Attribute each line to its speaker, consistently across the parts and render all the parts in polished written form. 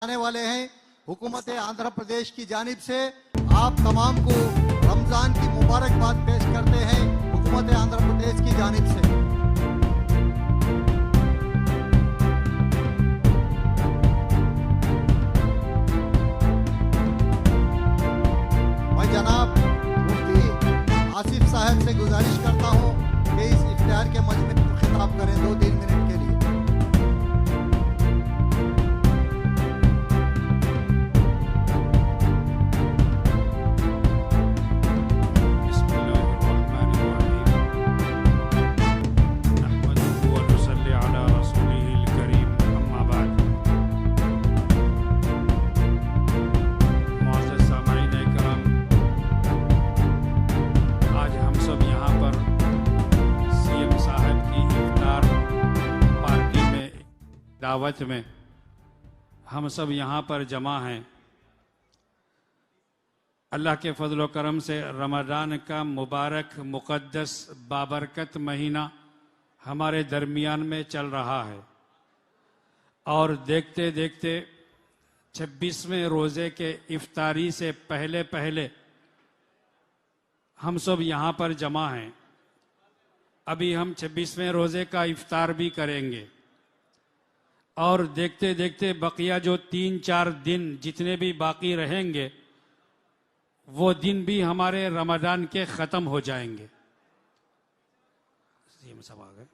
Speaker 1: आने वाले हैं। हुकूमत आंध्र प्रदेश की जानिब से आप तमाम को रमजान की मुबारकबाद पेश करते हैं। हुकूमत आंध्र प्रदेश की जानिब से मैं जनाब मुफ्ती आसिफ साहब से गुजारिश करता हूं कि इस इफ्तियार के मजमे को खिताब करें 2-3 मिनट के लिए।
Speaker 2: दावत में हम सब यहाँ पर जमा हैं। अल्लाह के फजल व करम से रमज़ान का मुबारक मुक़द्दस बाबरकत महीना हमारे दरमियान में चल रहा है और देखते देखते 26वें रोज़े के इफ्तारी से पहले पहले हम सब यहाँ पर जमा हैं। अभी हम 26वें रोज़े का इफ्तार भी करेंगे और देखते देखते बकिया जो 3-4 दिन जितने भी बाकी रहेंगे वो दिन भी हमारे रमज़ान के ख़त्म हो जाएंगे। सब आ गए।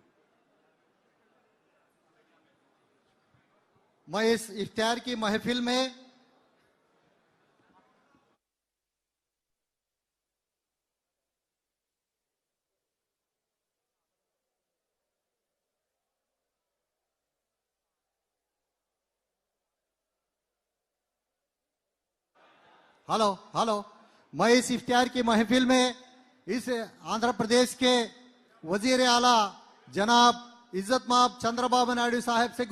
Speaker 1: मैं इस इफ्तियार की महफिल में मैं इस इफ्तियार की महफिल में इस आंध्र प्रदेश के वजीर आला जनाब इज्जत-माब चंद्रबाबू नायडू साहब से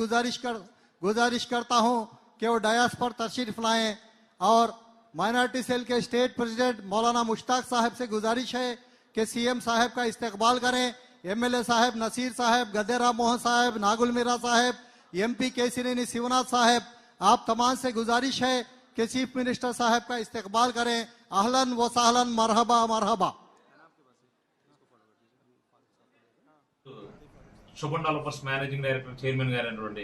Speaker 1: गुजारिश करता हूं कि वो डायस पर तशरीफ लाएं और माइनॉरिटी सेल के स्टेट प्रेसिडेंट मौलाना मुश्ताक साहब से गुजारिश है कि सीएम साहब का इस्तकबाल करें। एमएलए साहब नसीर साहब, गद्देराम मोहन साहब, नागुल मीरा साहब, एमपी केसीनेनी शिवनाथ साहब, आप तमाम से गुजारिश है कि चीफ मिनिस्टर साहब का इस्तकबाल करें। अहलन व सहलन, मरहबा मरहबा।
Speaker 3: Subhan developers managing director chairman గారైనటువంటి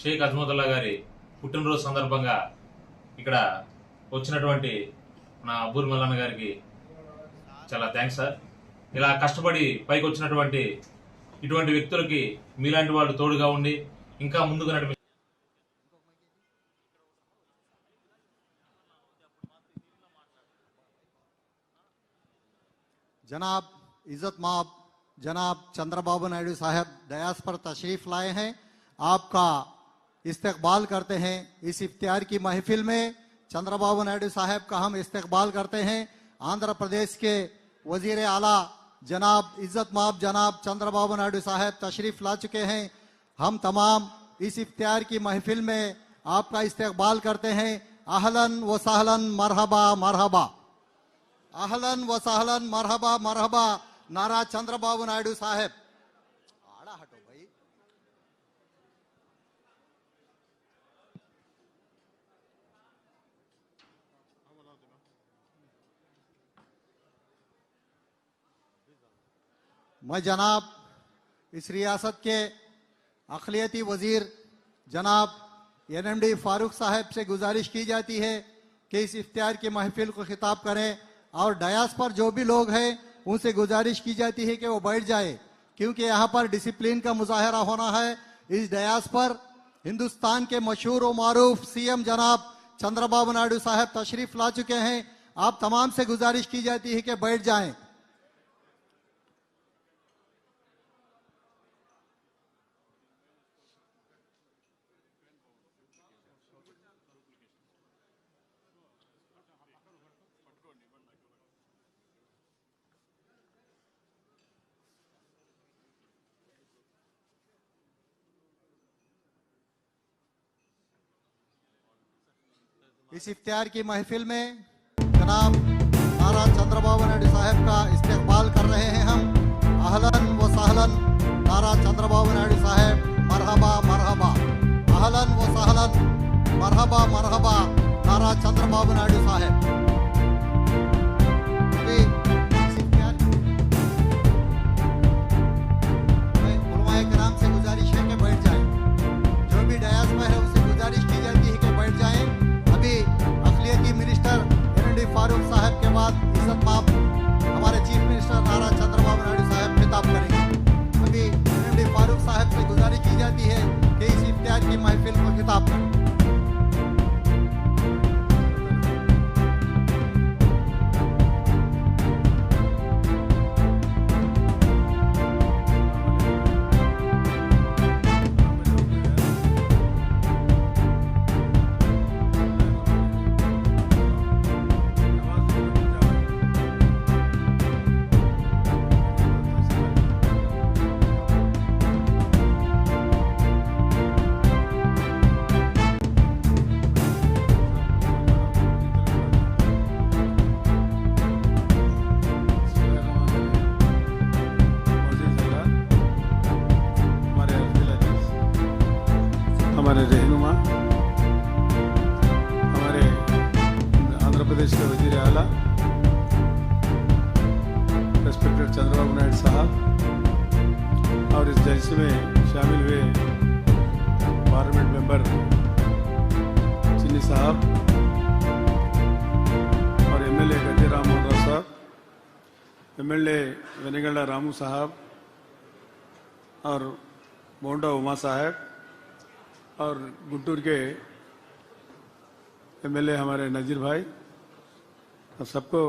Speaker 3: షేక్ అజ్మతుల్లా గారి పుట్టినరోజు సందర్భంగా ఇక్కడ వచ్చినటువంటి నా అబ్బూర్ మల్లన్న గారికి చాలా థ్యాంక్స్ సార్. ఇలా కష్టపడి పైకి వచ్చినటువంటి ఇటువంటి వ్యక్తులకి మీలాంటి వాళ్ళు తోడుగా ఉండి ఇంకా ముందుకు నడిపి
Speaker 1: जनाब इज्जत-माब जनाब चंद्रबाबू नायडू साहब डयास पर तशरीफ लाए हैं। आपका इस्तकबाल करते हैं। इस इफ्तियार की महफिल में चंद्रबाबू नायडू साहब का हम इस्तकबाल करते हैं। आंध्र प्रदेश के वजीर आला जनाब इज्जत-माब जनाब चंद्रबाबू नायडू साहब तशरीफ ला चुके हैं। हम तमाम इस इफ्तियार की महफिल में आपका इस्तकबाल करते हैं। अहलन व सहलन, मरहबा मरहबा। अहलन व सहलन, मरहबा मरहबा। नारा चंद्रबाबू नायडू साहब। आड़ा हटो भाई। मैं जनाब इस रियासत के अक़लियती वजीर जनाब एनएमडी फारूक साहब से गुजारिश की जाती है कि इस इफ्तियार की महफिल को खिताब करें और डयास पर जो भी लोग हैं उनसे गुजारिश की जाती है कि वो बैठ जाए, क्योंकि यहाँ पर डिसिप्लिन का मुजाहरा होना है। इस डयास पर हिंदुस्तान के मशहूर और मारूफ सीएम जनाब चंद्रबाबू नायडू साहब तशरीफ ला चुके हैं। आप तमाम से गुजारिश की जाती है कि बैठ जाएं। इस इफ्तियार की महफिल में जनाब नारा चंद्रबाबू नायडू साहब का इस्तकबाल कर रहे हैं हम। अहलन व सहलन, नारा चंद्रबाबू नायडू साहब, मरहबा मरहबा। अहलन व सहलन। मरहबा मरहबा नारा चंद्रबाबू नायडू साहब। अभी उलमाए किराम से गुजारिश है कि बैठ जाएं। जो भी डयास में है उससे गुजारिश की जाती है कि बैठ जाएं। अभी अखिलियती मिनिस्टर एनडी फारूक साहब के बाद इज्जत माब हमारे चीफ मिनिस्टर नारा चंद्रबाबू नायडू साहब खिताब करेंगे। अभी एनडी फारूक साहब से गुजारिश की जाती है कि इस इफ्तियार की महफिल को खिताब करें।
Speaker 4: हमारे रहनुमा, हमारे आंध्र प्रदेश के वजीर आला रेस्पेक्टेड चंद्रबाबू नायडू साहब और इस जलसे में शामिल हुए पार्लियामेंट मेंबर चिन्नी साहब और एमएलए गद्दे राममोहन राव साहब, एमएलए वेनिगंडा रामू साहब और मोंडा उमा साहब और गुंटूर के एमएलए हमारे नजीर भाई, और सबको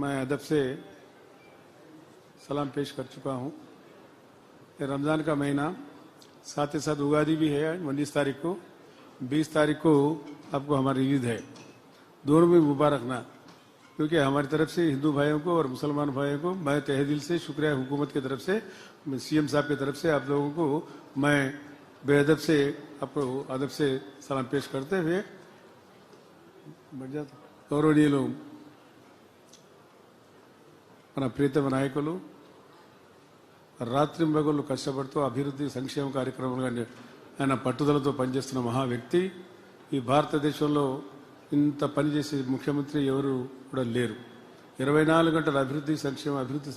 Speaker 4: मैं अदब से सलाम पेश कर चुका हूँ। ये रमज़ान का महीना, साथ ही साथ उगादी भी है 19 तारीख को, 20 तारीख को आपको हमारी ईद है। दोनों में मुबारक ना, क्योंकि हमारी तरफ से हिंदू भाइयों को और मुसलमान भाइयों को मैं तहे दिल से शुक्रिया हुकूमत की तरफ से, सीएम साहब की तरफ से आप लोगों को मैं बेअदब से आपको अदब से सलाम पेश करते हुए गौरवनीयुలు మన ప్రీతమ నాయకులు రాత్రింబగళ్ళు కష్టపడుతూ అభివృద్ధి సంక్షేమ కార్యక్రమాలుగా ఆయన పట్టుదలతో పనిచేస్తున్న మహా వ్యక్తి. ఈ భారతదేశంలో ఇంత పనిచేసే ముఖ్యమంత్రి ఎవరు కూడా లేరు. 24 గంటల అభివృద్ధి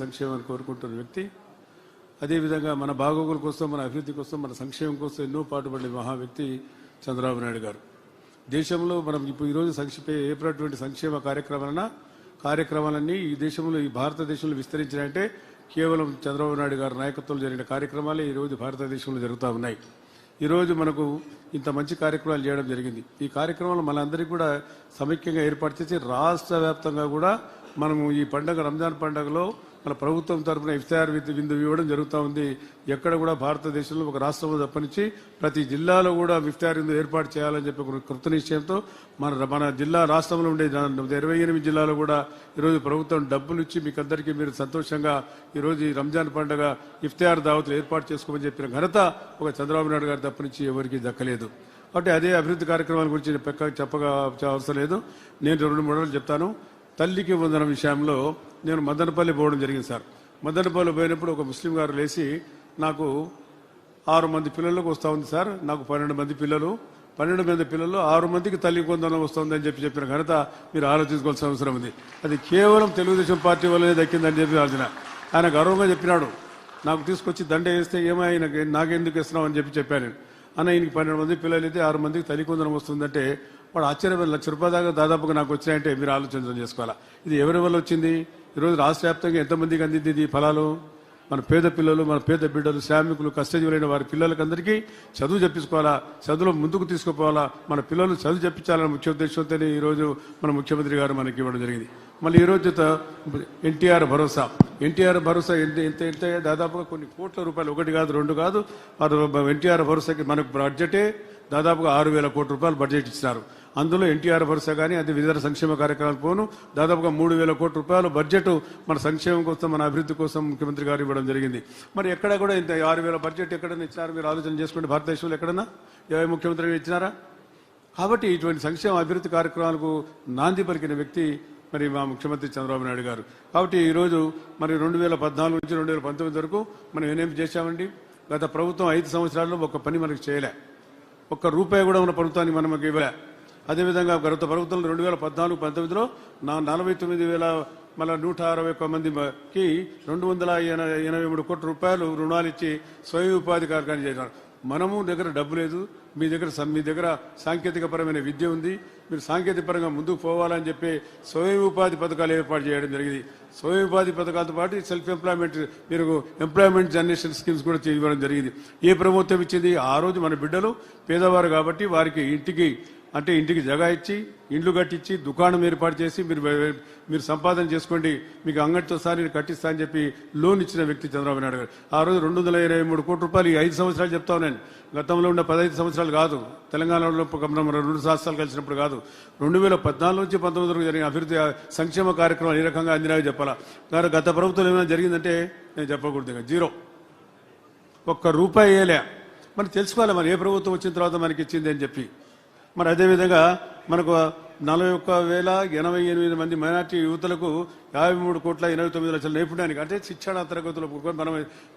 Speaker 4: సంక్షేమం కోరుకుంటున్న వ్యక్తి. అదేవిధంగా మన బాగోగుల కోసం, మన అభివృద్ధి కోసం, మన సంక్షేమం కోసం ఎన్నో పాటుపడే మహా వ్యక్తి చంద్రబాబు నాయుడు గారు. దేశంలో మనం ఇప్పుడు ఈరోజు ఏర్పడినటువంటి సంక్షేమ కార్యక్రమాలన్నీ ఈ దేశంలో, ఈ భారతదేశంలో విస్తరించినాయంటే కేవలం చంద్రబాబు నాయుడు గారి నాయకత్వంలో జరిగిన కార్యక్రమాలే ఈరోజు భారతదేశంలో జరుగుతూ ఉన్నాయి. ఈరోజు మనకు ఇంత మంచి కార్యక్రమాలు చేయడం జరిగింది. ఈ కార్యక్రమాలు మనందరికీ కూడా సమైక్యంగా ఏర్పాటు చేసి రాష్ట్ర వ్యాప్తంగా కూడా మనము ఈ పండుగ, రంజాన్ పండుగలో మన ప్రభుత్వం తరఫున ఇఫ్తార్ విందు ఇవ్వడం జరుగుతూ ఉంది. ఎక్కడ కూడా భారతదేశంలో ఒక రాష్ట్రంలో తప్పనించి ప్రతి జిల్లాలో కూడా ఇఫ్తార్ విందు ఏర్పాటు చేయాలని చెప్పి కృత నిశ్చయంతో మన జిల్లా, రాష్ట్రంలో ఉండే 28 జిల్లాలో కూడా ఈరోజు ప్రభుత్వం డబ్బులు ఇచ్చి మీకందరికీ మీరు సంతోషంగా ఈరోజు ఈ రంజాన్ పండుగ ఇఫ్తార్ దావతులు ఏర్పాటు చేసుకోమని చెప్పిన ఘనత ఒక చంద్రబాబు నాయుడు గారి తప్పనించి ఎవరికి దక్కలేదు. కాబట్టి అదే అభివృద్ధి కార్యక్రమాల గురించి చెప్పగా అవసరం లేదు. నేను 2-3 రోజులు చెప్తాను. తల్లికి వందనం విషయంలో నేను మదనపల్లి పోవడం జరిగింది సార్. మదనపల్లి పోయినప్పుడు ఒక ముస్లిం గారు లేచి నాకు 6 మంది పిల్లలకు వస్తూ ఉంది సార్, నాకు 12 మంది పిల్లలు, 12 మంది పిల్లలు 6 మందికి తల్లి వందనం వస్తుందని చెప్పిన ఘనత మీరు ఆలోచించుకోవాల్సిన అవసరం ఉంది. అది కేవలం తెలుగుదేశం పార్టీ వల్లనే దక్కిందని చెప్పి ఆలోచన. ఆయన గర్వంగా చెప్పినాడు, నాకు తీసుకొచ్చి దండ వేస్తే ఏమైనా నాకెందుకు ఇస్తున్నావు అని చెప్పాను. అన్న ఈయనకి 12 మంది పిల్లలు అయితే 6 మందికి తల్లి వందనం వస్తుందంటే వాడు ఆశ్చర్యమైన ₹1,00,000 దాకా దాదాపుగా నాకు వచ్చినాయంటే మీరు ఆలోచన చేసుకోవాలా. ఇది ఎవరి వల్ల వచ్చింది? ఈరోజు రాష్ట్ర వ్యాప్తంగా ఎంతమందికి అందింది ఈ ఫలాలు? మన పేద పిల్లలు, మన పేద బిడ్డలు, శ్రామికులు, కష్టజీవులైన వారి పిల్లలకందరికీ చదువు చెప్పించుకోవాలా, చదువులో ముందుకు తీసుకుపోవాలా, మన పిల్లలు చదువు చెప్పించాలన్న ముఖ్య ఉద్దేశంతోనే ఈరోజు మన ముఖ్యమంత్రి గారు మనకి ఇవ్వడం జరిగింది. మళ్ళీ ఈరోజు ఎన్టీఆర్ భరోసా ఎంత దాదాపుగా కొన్ని కోట్ల రూపాయలు, 1 కాదు 2 కాదు, ఎన్టీఆర్ భరోసాకి మనకు బడ్జెటే దాదాపుగా 6,000 కోట్ల రూపాయలు బడ్జెట్ ఇచ్చినారు. అందులో ఎన్టీఆర్ భరోసా కానీ అది వివిధ సంక్షేమ కార్యక్రమాలు పోను దాదాపుగా 3,000 కోట్ల రూపాయలు బడ్జెట్ మన సంక్షేమం కోసం, మన అభివృద్ధి కోసం ముఖ్యమంత్రి గారు ఇవ్వడం జరిగింది. మరి ఎక్కడ కూడా ఇంత 6,000 బడ్జెట్ ఎక్కడైనా ఇచ్చినారు? మీరు ఆలోచన చేసుకోండి. భారతదేశంలో ఎక్కడన్నా ఏ ముఖ్యమంత్రి ఇచ్చినారా? కాబట్టి ఇటువంటి సంక్షేమ అభివృద్ధి కార్యక్రమాలకు నాంది పలికిన వ్యక్తి మరి మా ముఖ్యమంత్రి చంద్రబాబు నాయుడు గారు. కాబట్టి ఈరోజు మరి 2014 నుంచి 2019 వరకు మనం ఏమేమి చేశామండి? గత ప్రభుత్వం 5 సంవత్సరాల్లో ఒక పని మనకు చేయలే. ఒక్క రూపాయి కూడా మన ప్రభుత్వానికి మనకి ఇవ్వలే. అదేవిధంగా గత ప్రభుత్వంలో 2014-19లో 49,000 మళ్ళీ 161 మందికి 283 కోట్ల రూపాయలు రుణాలు ఇచ్చి స్వయం ఉపాధి కార్యక్రమం చేశారు. మనము దగ్గర డబ్బు లేదు, మీ దగ్గర సాంకేతిక పరమైన విద్య ఉంది, మీరు సాంకేతిక పరంగా ముందుకు పోవాలని చెప్పి స్వయం ఉపాధి పథకాలు ఏర్పాటు చేయడం జరిగింది. స్వయం ఉపాధి పథకాలతో పాటు సెల్ఫ్ ఎంప్లాయ్మెంట్ మీరు ఎంప్లాయ్మెంట్ జనరేషన్ స్కీమ్స్ కూడా ఇవ్వడం జరిగింది. ఏ ప్రభుత్వం ఇచ్చింది? ఆ రోజు మన బిడ్డలు పేదవారు కాబట్టి వారికి ఇంటికి జగా ఇచ్చి, ఇండ్లు కట్టించి, దుకాణం ఏర్పాటు చేసి మీరు సంపాదన చేసుకోండి, మీకు అంగడితో సార్ నేను కట్టిస్తా అని చెప్పి లోన్ ఇచ్చిన వ్యక్తి చంద్రబాబు నాయుడు గారు. ఆ రోజు 223 కోట్ల రూపాయలు ఈ 5 సంవత్సరాలు చెప్తా ఉన్నాను. గతంలో ఉన్న 15 సంవత్సరాలు కాదు, తెలంగాణలో 2 రాష్ట్రాలు కలిసినప్పుడు కాదు, 2014 నుంచి 19 వరకు జరిగిన అభివృద్ధి సంక్షేమ కార్యక్రమాలు ఏ రకంగా అందినాయో చెప్పాలా. కానీ గత ప్రభుత్వం ఏమైనా జరిగిందంటే నేను చెప్పకూడదు, జీరో, ఒక్క రూపాయి వేయలే. మనం తెలుసుకోవాలి మరి ఏ ప్రభుత్వం వచ్చిన తర్వాత మనకి ఇచ్చింది అని చెప్పి. మరి అదేవిధంగా మనకు 41,088 మంది మైనార్టీ యువతలకు 53,89,00,000 నైపుణ్యానికి అంటే శిక్షణ తరగతులకు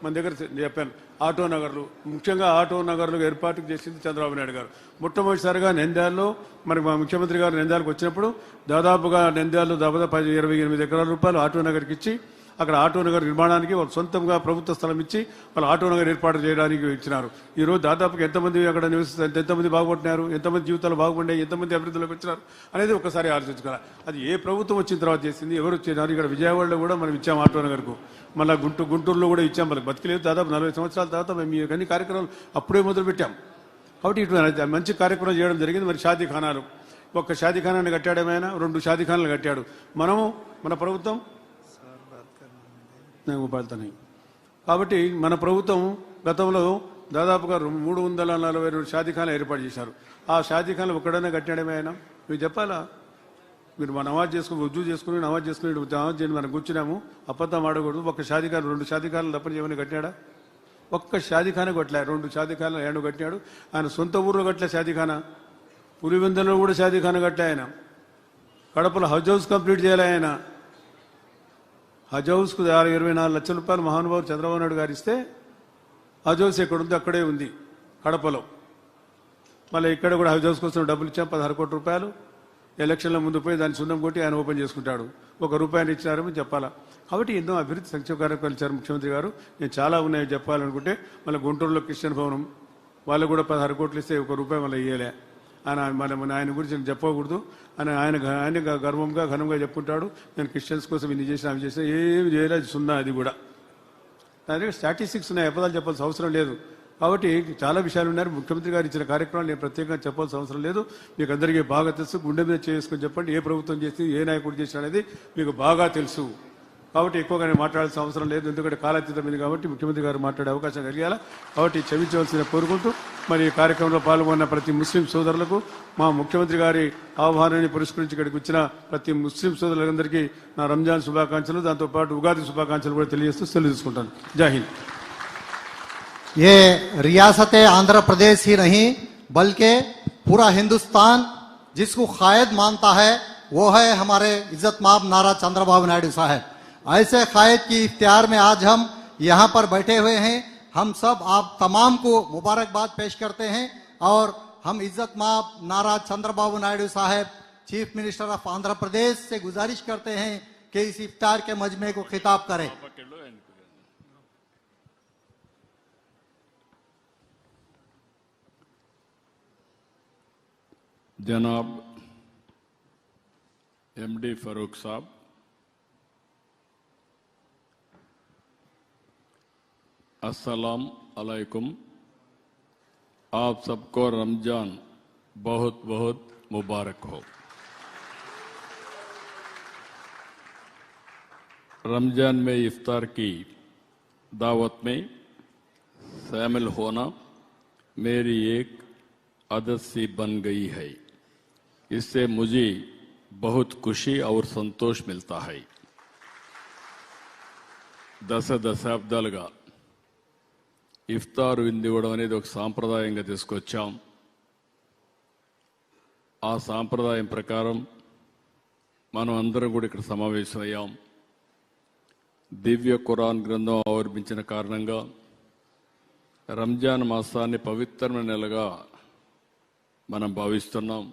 Speaker 4: మన దగ్గర చెప్పాను. ఆటో నగర్లు, ముఖ్యంగా ఆటో నగర్లు ఏర్పాటు చేసింది చంద్రబాబు నాయుడు గారు. మొట్టమొదటిసారిగా నంద్యాలలో మరి మా ముఖ్యమంత్రి గారు నంద్యాలకు వచ్చినప్పుడు దాదాపుగా నంద్యాలలో 28 ఎకరాల రూపాయలు ఆటో నగర్కి ఇచ్చి అక్కడ ఆటో నగర్ నిర్మాణానికి వాళ్ళు సొంతంగా ప్రభుత్వ స్థలం ఇచ్చి వాళ్ళు ఆటో నగర్ ఏర్పాటు చేయడానికి ఇచ్చినారు. ఈ రోజు దాదాపుగా ఎంతమంది అక్కడ నివసిస్తారు, ఎంతమంది బాగుపడినారు, ఎంతమంది జీవితాలు బాగుపడ్డాయి, ఎంతమంది అభివృద్ధిలోకి వచ్చినారు అనేది ఒకసారి ఆలోచించుకోవాలి. అది ఏ ప్రభుత్వం వచ్చిన తర్వాత చేసింది, ఎవరు వచ్చినారు. ఇక్కడ విజయవాడలో కూడా మనం ఇచ్చాం ఆటో నగర్కు, మళ్ళీ గుంటూరులో కూడా ఇచ్చాం. మనకు బతికిలేదు. దాదాపు 40 సంవత్సరాల తర్వాత మేము ఈ అన్ని కార్యక్రమాలు అప్పుడే మొదలుపెట్టాం. కాబట్టి ఇటు మంచి కార్యక్రమం చేయడం జరిగింది. మరి షాదీఖానాలు, ఒక్క షాదీఖానాన్ని కట్టాడేమైనా, 2 షాదీఖానాలు కట్టాడు. మన ప్రభుత్వం ఉపాధితోనే. కాబట్టి మన ప్రభుత్వం గతంలో దాదాపుగా 342 షాదీఖానాలు ఏర్పాటు చేశారు. ఆ షాదీఖానాలు ఒక్కడైనా కట్టాడమే ఆయన? మీరు చెప్పాలా? మీరు మా నమాజ్ చేసుకుని రుజువు చేసుకుని నమాజ్ చేయండి, మనం కూర్చున్నాము, అబద్ధం ఆడకూడదు. ఒక్క షాదీఖానా 2 షాదీఖానాలు తప్పని ఏమైనా కట్టాడా? ఒక్క షాదీఖానా కొట్టలే. 2 షాదీఖానాలు ఏడు కట్టాడు. ఆయన సొంత ఊర్లో కట్టలే షాదీఖానా, పులివెందులో కూడా షాదీఖానా కట్టే ఆయన. కడపలో హజ్ హౌస్ కంప్లీట్ చేయాలి ఆయన. హజ్ హౌస్కు 24 లక్షల రూపాయలు మహానుభావులు చంద్రబాబు నాయుడు గారు ఇస్తే హజ్ హౌస్ ఎక్కడుంది అక్కడే ఉంది కడపలో. మళ్ళీ ఇక్కడ కూడా హజ్ హౌస్ కోసం డబ్బులు ఇచ్చాం 16 కోట్ల రూపాయలు. ఎలక్షన్ల ముందు పోయి దాన్ని సున్నం కొట్టి ఆయన ఓపెన్ చేసుకుంటాడు. 1 రూపాయలు ఇచ్చారని చెప్పాలా. కాబట్టి ఎన్నో అభివృద్ధి సంక్షేమ కార్యక్రమాలు ఇచ్చారు ముఖ్యమంత్రి గారు. నేను చాలా ఉన్నాయి చెప్పాలనుకుంటే. మళ్ళీ గుంటూరులో క్రిస్టియన్ భవనం వాళ్ళు కూడా 16 కోట్లు ఇస్తే 1 రూపాయి మళ్ళీ ఇయ్యలే. ఆయన గురించి చెప్పకూడదు అని ఆయన గర్వంగా ఘనంగా చెప్పుకుంటాడు. నేను క్రిస్టియన్స్ కోసం ఇన్ని చేసిన అవి చేసిన ఏమి చేయలేదు, సున్నా. అది కూడా దాని దగ్గర స్టాటిస్టిక్స్ ఉన్నాయి, అబద్ధాలు చెప్పాల్సిన అవసరం లేదు. కాబట్టి చాలా విషయాలు ఉన్నారు. ముఖ్యమంత్రి గారు ఇచ్చిన కార్యక్రమాలు నేను ప్రత్యేకంగా చెప్పాల్సిన అవసరం లేదు. మీకు అందరికీ బాగా తెలుసు. గుండె మీద చేసుకొని చెప్పండి ఏ ప్రభుత్వం చేసింది, ఏ నాయకుడు చేసిన అనేది మీకు బాగా తెలుసు. కాబట్టి ఎక్కువగా నేను మాట్లాడాల్సిన అవసరం లేదు, ఎందుకంటే కాలాతీతమైంది కాబట్టి ముఖ్యమంత్రి గారు మాట్లాడే అవకాశం కలిగాల. కాబట్టి క్షమించవలసిన కోరుకుంటూ మరి ఈ కార్యక్రమంలో పాల్గొన్న ప్రతి ముస్లిం సోదరులకు మా ముఖ్యమంత్రి గారి ఆహ్వానాన్ని పురస్కరించి ఇక్కడికి వచ్చిన ప్రతి ముస్లిం సోదరులందరికీ నా రంజాన్ శుభాకాంక్షలు, దాంతోపాటు ఉగాది శుభాకాంక్షలు కూడా తెలియజేస్తూ సెలవు తీసుకుంటాను. జై హింద్.
Speaker 1: ये रियासत आंध्र प्रदेश ही नहीं बल्कि पूरा हिंदुस्तान जिसको कायद मानता है वो है हमारे इज्जत माब नारा चंद्रबाबू नायडू साहब. ऐसे कायद की इख्तियार में आज हम यहाँ पर बैठे हुए हैं. हम सब आप तमाम को मुबारकबाद पेश करते हैं और हम इज्जत माब नारा चंद्रबाबू नायडू साहब chief minister of Andhra Pradesh से गुजारिश करते हैं कि इस इफ्तार के मजमे को खिताब करें.
Speaker 5: जनाब एमडी फारूक साहब, अस्सलाम अलैकुम. आप सबको रमजान बहुत बहुत मुबारक हो. रमजान में इफ्तार की दावत में शामिल होना मेरी एक आदत सी बन गई है. इससे मुझे बहुत खुशी और संतोष मिलता है. దశాబ్దాలుగా ఇఫ్తార్ విందు ఇవ్వడం అనేది ఒక సాంప్రదాయంగా తీసుకొచ్చాం. ఆ సాంప్రదాయం ప్రకారం మనం అందరం కూడా ఇక్కడ సమావేశమయ్యాం. దివ్య ఖురాన్ గ్రంథం అవలంబించిన కారణంగా రంజాన్ మాసాన్ని పవిత్రమైన నెలగా మనం భావిస్తున్నాం.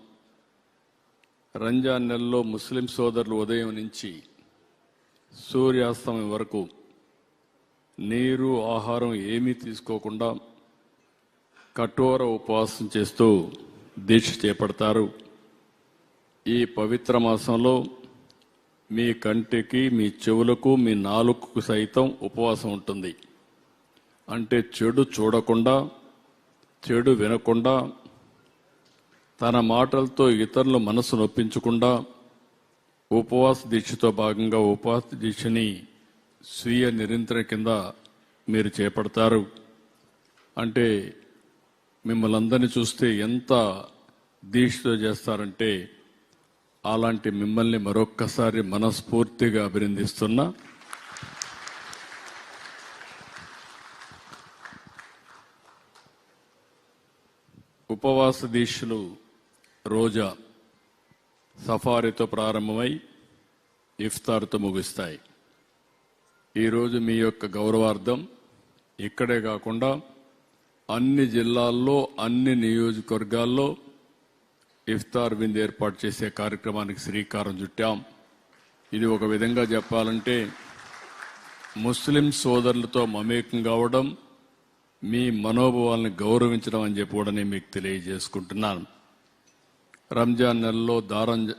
Speaker 5: రంజాన్ నెలలో ముస్లిం సోదరులు ఉదయం నుంచి సూర్యాస్తమయం వరకు నీరు ఆహారం ఏమీ తీసుకోకుండా కఠోర ఉపవాసం చేస్తూ దీక్ష చేపడతారు. ఈ పవిత్ర మాసంలో మీ కంటికి, మీ చెవులకు, మీ నాలుకకు సైతం ఉపవాసం ఉంటుంది. అంటే చెడు చూడకుండా, చెడు వినకుండా, తన మాటలతో ఇతరుల మనసు నొప్పించకుండా ఉపవాస దీక్షతో భాగంగా ఉపవాస దీక్షని స్వీయ నిరంతర కింద మీరు చేపడతారు. అంటే మిమ్మల్ని అందరినీ చూస్తే ఎంత దీక్షతో చేస్తారంటే అలాంటి మిమ్మల్ని మరొక్కసారి మనస్ఫూర్తిగా అభినందిస్తున్నా. ఉపవాస దీక్షలు రోజా సఫారీతో ప్రారంభమై ఇఫ్తార్తో ముగుస్తాయి. ఈరోజు మీ యొక్క గౌరవార్థం ఇక్కడే కాకుండా అన్ని జిల్లాల్లో, అన్ని నియోజకవర్గాల్లో ఇఫ్తార్ విందు ఏర్పాటు చేసే కార్యక్రమానికి శ్రీకారం చుట్టాం. ఇది ఒక విధంగా చెప్పాలంటే ముస్లిం సోదరులతో మమేకం కావడం, మీ మనోభావాలను గౌరవించడం అని చెప్పి కూడా నేను మీకు తెలియజేసుకుంటున్నాను. రంజాన్ నెలలో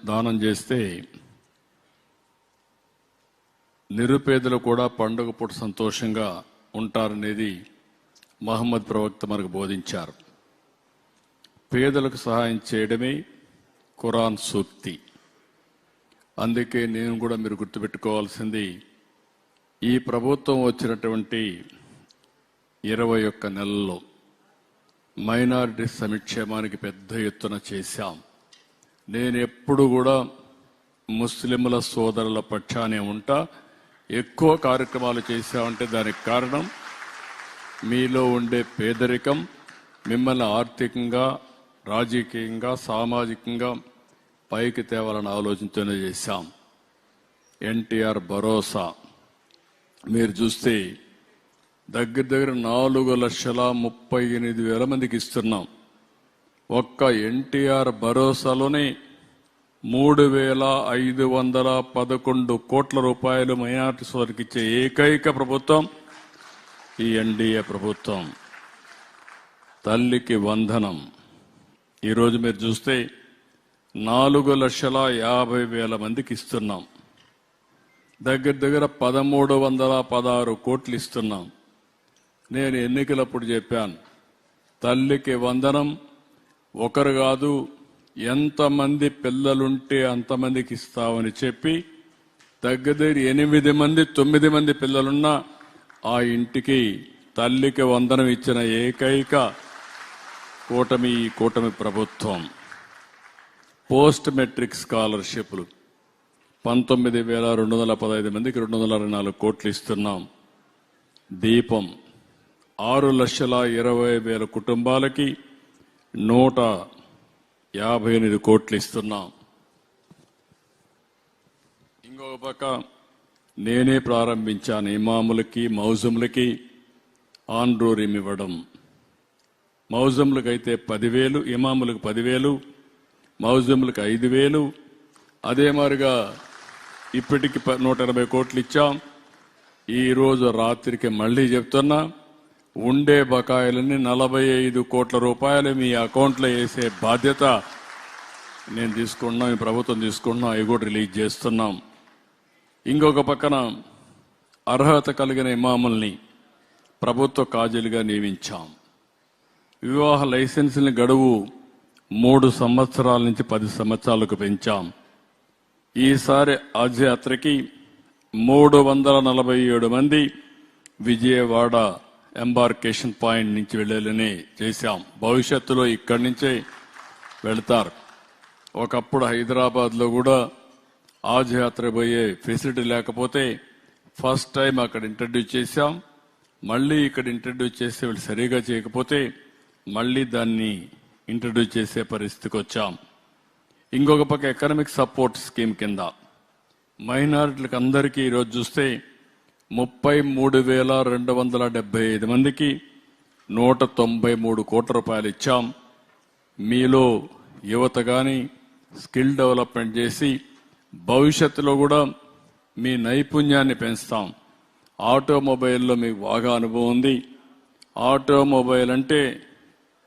Speaker 5: దానం చేస్తే నిరుపేదలు కూడా పండుగ పూట సంతోషంగా ఉంటారనేది మహమ్మద్ ప్రవక్త మనకు బోధించారు. పేదలకు సహాయం చేయడమే ఖురాన్ సూక్తి. అందుకే నేను కూడా మీరు గుర్తుపెట్టుకోవాల్సింది, ఈ ప్రభుత్వం వచ్చినటువంటి 21 నెలల్లో మైనారిటీ సంక్షేమానికి పెద్ద ఎత్తున చేశాం. నేను ఎప్పుడు కూడా ముస్లింల సోదరుల పక్షానే ఉంటా. ఎక్కువ కార్యక్రమాలు చేశామంటే దానికి కారణం మీలో ఉండే పేదరికం, మిమ్మల్ని ఆర్థికంగా, రాజకీయంగా, సామాజికంగా పైకి తేవాలని ఆలోచనతోనే చేశాం. ఎన్టీఆర్ భరోసా మీరు చూస్తే దగ్గర 4,38,000 మందికి ఇస్తున్నాం. ఒక్క ఎన్టీఆర్ భరోసాలోనే 3,511 కోట్ల రూపాయలు మైనారిటీ సోదరికి ఇచ్చే ఏకైక ప్రభుత్వం ఈ ఎన్డీఏ ప్రభుత్వం. తల్లికి వందనం ఈరోజు మీరు చూస్తే 4,50,000 మందికి ఇస్తున్నాం. దగ్గర 1,316 కోట్లు ఇస్తున్నాం. నేను ఎన్నికలప్పుడు చెప్పాను, తల్లికి వందనం ఒకరు కాదు, ఎంతమంది పిల్లలుంటే అంతమందికి ఇస్తామని చెప్పి దగ్గర 8 మంది 9 మంది పిల్లలున్నా ఆ ఇంటికి తల్లికి వందనం ఇచ్చిన ఏకైక కూటమి ఈ కూటమి ప్రభుత్వం. పోస్ట్ మెట్రిక్ స్కాలర్షిప్లు 19,215 మందికి 224 కోట్లు ఇస్తున్నాం. దీపం 6,20,000 కుటుంబాలకి 158 కోట్లు ఇస్తున్నాం. ఇంకొక పక్క నేనే ప్రారంభించాను ఇమాములకి, మౌజములకి ఆన్రోరిం ఇవ్వడం. మౌజములకైతే 10,000, ఇమాములకు 10,000, మౌజములకు 5,000. అదే మాదిరిగా ఇప్పటికి 180 కోట్లు ఇచ్చాం. ఈరోజు రాత్రికి మళ్లీ చెప్తున్నా, ఉండే బకాయిలన్నీ 45 కోట్ల రూపాయలు మీ అకౌంట్లో వేసే బాధ్యత నేను తీసుకున్నాం, ఈ ప్రభుత్వం తీసుకున్నాం. అవి కూడా రిలీజ్ చేస్తున్నాం. ఇంకొక పక్కన అర్హత కలిగిన ఇమాముల్ని ప్రభుత్వ కాజీలుగా నియమించాం. వివాహ లైసెన్సుల గడువు 3 సంవత్సరాల నుంచి 10 సంవత్సరాలకు పెంచాం. ఈసారి హజ్ యాత్రకి 347 మంది విజయవాడ ఎంబార్కేషన్ పాయింట్ నుంచి వెళ్లేలని చేశాం. భవిష్యత్తులో ఇక్కడి నుంచే వెళ్తారు. ఒకప్పుడు హైదరాబాద్లో కూడా హజ్ యాత్ర పోయే ఫెసిలిటీ లేకపోతే ఫస్ట్ టైం అక్కడ ఇంట్రడ్యూస్ చేశాం. మళ్ళీ ఇక్కడ ఇంట్రడ్యూస్ చేస్తే వీళ్ళు సరిగా చేయకపోతే మళ్ళీ దాన్ని ఇంట్రడ్యూస్ చేసే పరిస్థితికి వచ్చాం. ఇంకొక పక్క ఎకనామిక్ సపోర్ట్ స్కీమ్ కింద మైనారిటీలకు అందరికీ ఈరోజు చూస్తే 33,275 మందికి 193 కోట్ల రూపాయలు ఇచ్చాం. మీలో యువత కానీ స్కిల్ డెవలప్మెంట్ చేసి భవిష్యత్తులో కూడా మీ నైపుణ్యాన్ని పెంచుతాం. ఆటోమొబైల్లో మీకు బాగా అనుభవం ఉంది. ఆటోమొబైల్ అంటే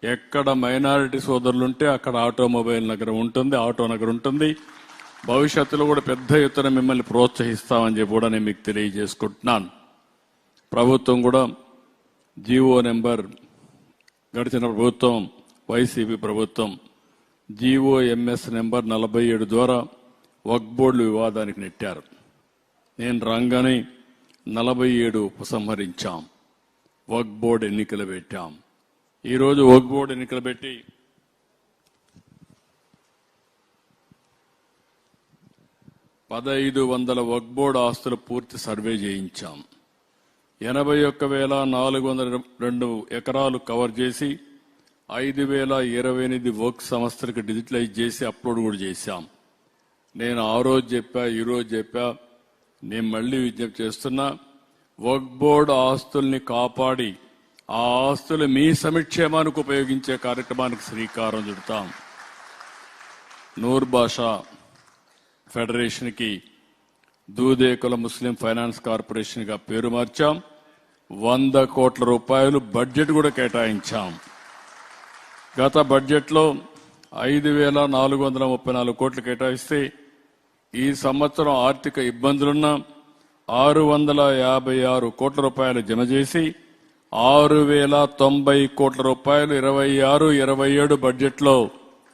Speaker 5: ఎక్కడ మైనారిటీ సోదరులుంటే అక్కడ ఆటోమొబైల్ నగరం ఉంటుంది, ఆటో నగరం ఉంటుంది. భవిష్యత్తులో కూడా పెద్ద ఎత్తున మిమ్మల్ని ప్రోత్సహిస్తామని చెప్పి కూడా నేను మీకు తెలియజేసుకుంటున్నాను. ప్రభుత్వం కూడా జీవో నెంబర్ గడిచిన ప్రభుత్వం వైసీపీ ప్రభుత్వం GOMS నెంబర్ 47 ద్వారా వక్ఫ్ బోర్డులు వివాదానికి నెట్టారు. నేను రాగానే 47 ఉపసంహరించాం. వక్ఫ్ బోర్డు ఎన్నికలు పెట్టాం. ఈరోజు వక్ఫ్ బోర్డు ఎన్నికలు పెట్టి 1500 వక్ఫ్ బోర్డు ఆస్తులు పూర్తి సర్వే చేయించాం. 81,402 ఎకరాలు కవర్ చేసి 5,028 వక్ఫ్ సంస్థలకు డిజిటలైజ్ చేసి అప్లోడ్ కూడా చేశాం. నేను ఆ రోజు చెప్పా, ఈ రోజు చెప్పా, నేను మళ్లీ విజ్ఞప్తి చేస్తున్నా. వక్ఫ్ బోర్డు ఆస్తుల్ని కాపాడి ఆ ఆస్తులు మీ సంక్షేమానికి ఉపయోగించే కార్యక్రమానికి శ్రీకారం చుడతాం. నూర్ బాషా ఫెడరేషన్ కి దూదేకుల ముస్లిం ఫైనాన్స్ కార్పొరేషన్ గా పేరు మార్చాం. 100 కోట్ల రూపాయలు బడ్జెట్ కూడా కేటాయించాం. గత బడ్జెట్లో 5,434 కోట్లు కేటాయిస్తే ఈ సంవత్సరం ఆర్థిక ఇబ్బందులున్న 656 కోట్ల రూపాయలు జమ చేసి 6,090 కోట్ల రూపాయలు 26-27 బడ్జెట్లో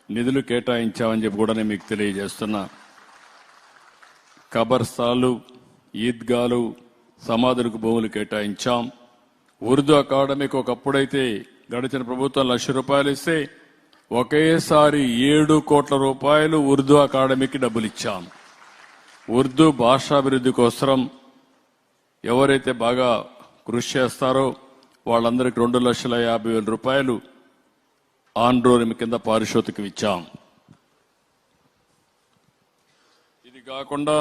Speaker 5: నిధులు కేటాయించామని చెప్పి కూడా నేను మీకు తెలియజేస్తున్నా. కబర్స్థాలు, ఈద్గాలు, సమాధులకు భూములు కేటాయించాం. ఉర్దూ అకాడమీకి ఒకప్పుడైతే గడిచిన ప్రభుత్వం 1,00,000 రూపాయలు ఇస్తే ఒకేసారి 7 కోట్ల రూపాయలు ఉర్దూ అకాడమీకి డబ్బులు ఇచ్చాం. ఉర్దూ భాషాభివృద్ధి కోసం ఎవరైతే బాగా కృషి చేస్తారో వాళ్ళందరికీ 2,50,000 రూపాయలు ఆండ్రోని కింద పారితోషికం ఇచ్చాం. ఇది కాకుండా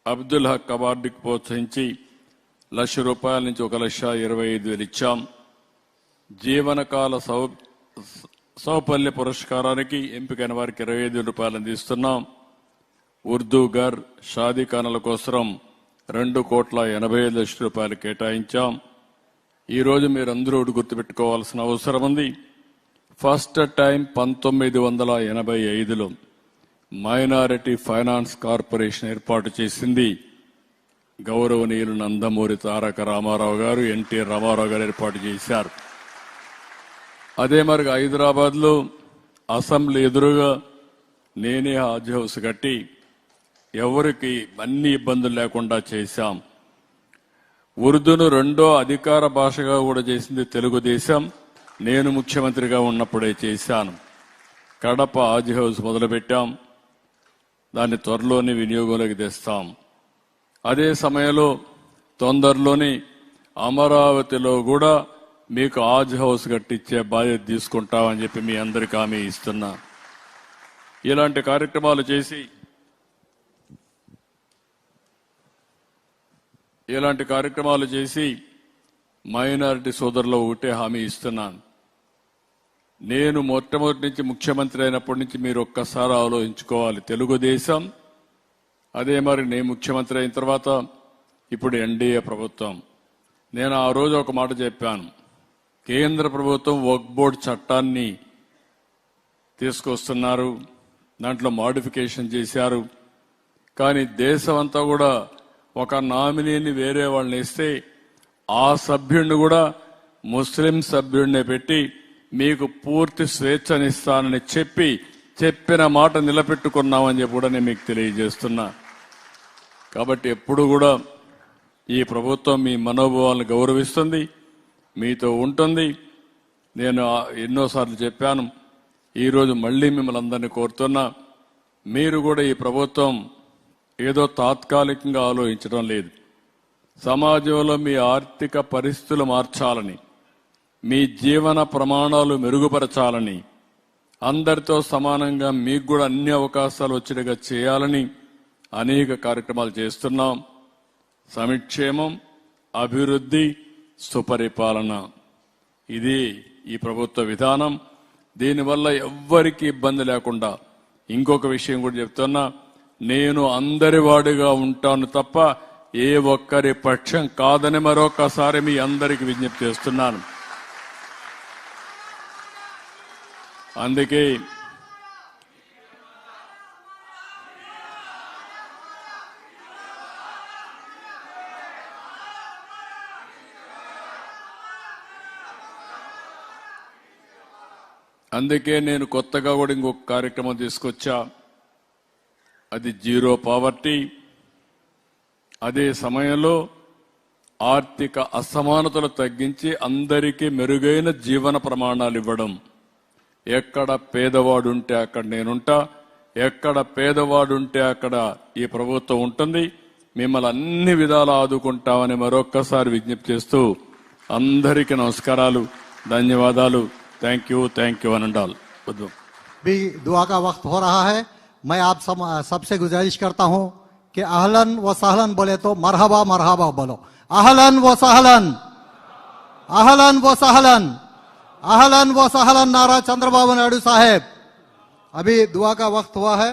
Speaker 5: అబ్దుల్ హక్ అవార్డుకి ప్రోత్సహించి 1,00,000 రూపాయల నుంచి 1,25,000 ఇచ్చాం. జీవనకాల సౌపల్య పురస్కారానికి ఎంపికైన వారికి 25,000 రూపాయలు అందిస్తున్నాం. ఉర్దూ గర్ షాదీఖానాల కోసం 2,85,00,000 రూపాయలు కేటాయించాం. ఈరోజు మీరందరూ గుర్తుపెట్టుకోవాల్సిన అవసరం ఉంది. ఫస్ట్ టైం 1985లో మైనారిటీ ఫైనాన్స్ కార్పొరేషన్ ఏర్పాటు చేసింది గౌరవనీయులు నందమూరి తారక రామారావు గారు, ఎన్టీ రామారావు గారు ఏర్పాటు చేశారు. అదే మరి హైదరాబాద్ లో అసెంబ్లీ ఎదురుగా నేనే హాజ్ హౌస్ కట్టి ఎవరికి అన్ని ఇబ్బందులు లేకుండా చేశాం. ఉర్దూను 2వ అధికార భాషగా కూడా చేసింది తెలుగుదేశం. నేను ముఖ్యమంత్రిగా ఉన్నప్పుడే చేశాను. కడప హాజ్ హౌస్ మొదలుపెట్టాం. దాన్ని త్వరలోనే వినియోగంలోకి తెస్తాం. అదే సమయంలో తొందరలోనే అమరావతిలో కూడా మీకు హాజ్ హౌస్ కట్టించే బాధ్యత తీసుకుంటామని చెప్పి మీ అందరికీ హామీ ఇస్తున్నా. ఇలాంటి కార్యక్రమాలు చేసి మైనారిటీ సోదరులు ఒకటే హామీ ఇస్తున్నాను. నేను మొట్టమొదటి నుంచి ముఖ్యమంత్రి అయినప్పటి నుంచి మీరు ఒక్కసారి ఆలోచించుకోవాలి. తెలుగుదేశం, అదే మరి నేను ముఖ్యమంత్రి అయిన తర్వాత ఇప్పుడు ఎన్డీఏ ప్రభుత్వం. నేను ఆ రోజు ఒక మాట చెప్పాను. కేంద్ర ప్రభుత్వం వక్ఫ్ బోర్డు చట్టాన్ని తీసుకొస్తున్నారు, దాంట్లో మాడిఫికేషన్ చేశారు. కానీ దేశం అంతా కూడా ఒక నామినీని వేరే వాళ్ళని ఇస్తే ఆ సభ్యుడిని కూడా ముస్లిం సభ్యుడిని పెట్టి మీకు పూర్తి స్వేచ్ఛనిస్తానని చెప్పిన మాట నిలబెట్టుకున్నామని చెప్పి కూడా నేను మీకు తెలియజేస్తున్నా. కాబట్టి ఎప్పుడు కూడా ఈ ప్రభుత్వం మీ మనోభావాలను గౌరవిస్తుంది, మీతో ఉంటుంది. నేను ఎన్నోసార్లు చెప్పాను. ఈరోజు మళ్లీ మిమ్మల్ని అందరినీ కోరుతున్నా, మీరు కూడా ఈ ప్రభుత్వం ఏదో తాత్కాలికంగా ఆలోచించడం లేదు. సమాజంలో మీ ఆర్థిక పరిస్థితులు మార్చాలని, మీ జీవన ప్రమాణాలు మెరుగుపరచాలని, అందరితో సమానంగా మీకు కూడా అన్ని అవకాశాలు వచ్చేట్టుగా చేయాలని అనేక కార్యక్రమాలు చేస్తున్నాం. సంక్షేమం, అభివృద్ధి, సుపరిపాలన, ఇది ఈ ప్రభుత్వ విధానం. దీనివల్ల ఎవ్వరికి ఇబ్బంది లేకుండా ఇంకొక విషయం కూడా చెప్తున్నా, నేను అందరి వాడిగా ఉంటాను తప్ప ఏ ఒక్కరి పక్షం కాదని మరొకసారి మీ అందరికి విజ్ఞప్తి చేస్తున్నాను. అందుకే నేను కొత్తగా కూడా ఇంకొక కార్యక్రమం తీసుకొచ్చా. అది జీరో పావర్టీ. అదే సమయంలో ఆర్థిక అసమానతలు తగ్గించి అందరికీ మెరుగైన జీవన ప్రమాణాలు ఇవ్వడం. ఎక్కడ పేదవాడుంటే అక్కడ నేనుంటా, ఎక్కడ పేదవాడుంటే అక్కడ ఈ ప్రభుత్వం ఉంటుంది. మిమ్మల్ని అన్ని విధాలా ఆదుకుంటామని మరొక్కసారి విజ్ఞప్తి చేస్తూ అందరికీ నమస్కారాలు, ధన్యవాదాలు. थैंक यू अनंडाल।
Speaker 1: भी दुआ का वक्त हो रहा है। मैं आप सबसे गुजारिश करता हूं कि अहलन व सहलन बोले तो मरहबा मरहबा बोलो। अहलन व सहलन, अहलन व सहलन, अहलन व सहलन नारा चंद्रबाबू नायडू साहेब। अभी दुआ का वक्त हुआ है।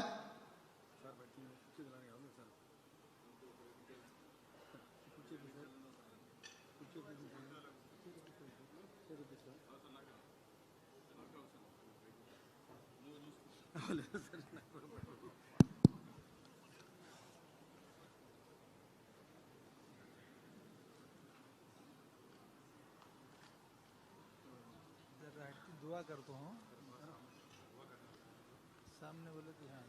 Speaker 6: दुआ करता हूँ सामने बोले कि हाँ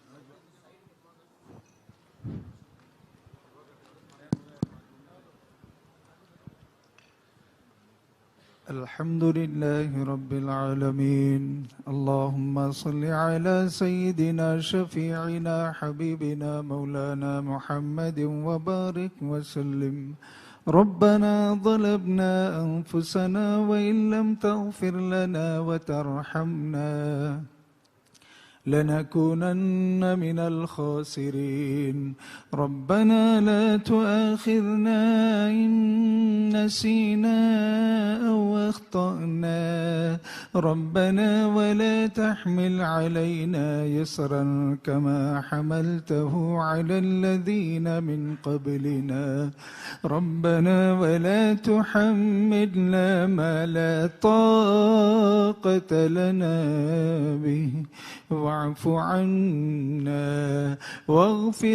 Speaker 6: अल्हम्दुलिल्लाह रब्बिल आलमीन। अल्लाहुम्मा सल्लि अला सय्यिदिना शफीइना हबीबिना मौलाना मुहम्मद व बारिक व सल्लिम। रब्बना ظلمنا أنفسنا وإن لم تغفر لنا وترحمنا لنكونن من الخاسرين. ربنا لا تؤاخذنا إن نسينا أو أخطأنا. ربنا ولا تحمل علينا يسرا كما حملته على الذين من قبلنا. ربنا ولا تحملنا ما لا طاقة لنا به واعف عنا واغفر